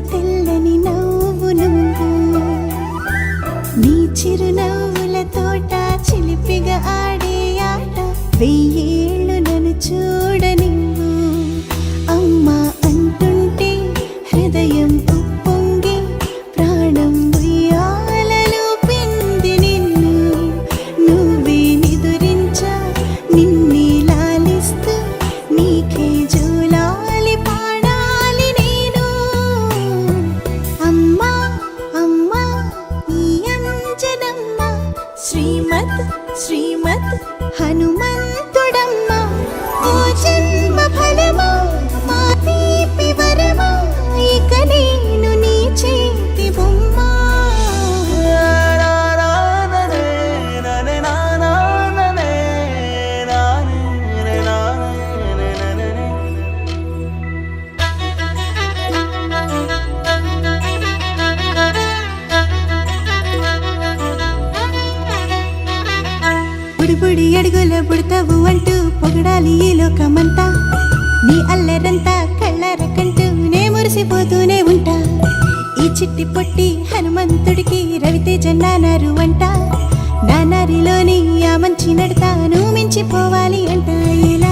తెల్లని నవ్వు నువ్వు నీ చిరునవ్వుల తోట చిలిపిగా ఆడే ఆట వెయ్యేళ్ళు నన్ను చూడనివ్వు అమ్మా అంటుంటే హృదయం ఉప్పొంగి ప్రాణం ఉయ్యాలలో పిండి నిన్ను నువ్వే నిదురించా నిన్నే లాలిస్తూ నీకే జోలాలి పాడాలి నేను అమ్మా అమ్మా ఈ అంజనమ్మ శ్రీమత్ శ్రీమత్ హనుమంతుడమ్మ ఓ జన్మ ఫలమా మా తీపి వరమా ఇక నేను నీ చేతి బొమ్మ బుడి అడుగుల బుడతావు అంటూ పొగడాలి ఈ లోకమంతా నీ అల్లరంతా కళ్ళారకంటూ నే మురిసిపోతూనే ఉంటా ఈ చిట్టి పొట్టి హనుమంతుడికి రవితేజ నానారు అంట నానారిలోని ఆ మంచి నడతాను మించిపోవాలి అంట ఇలా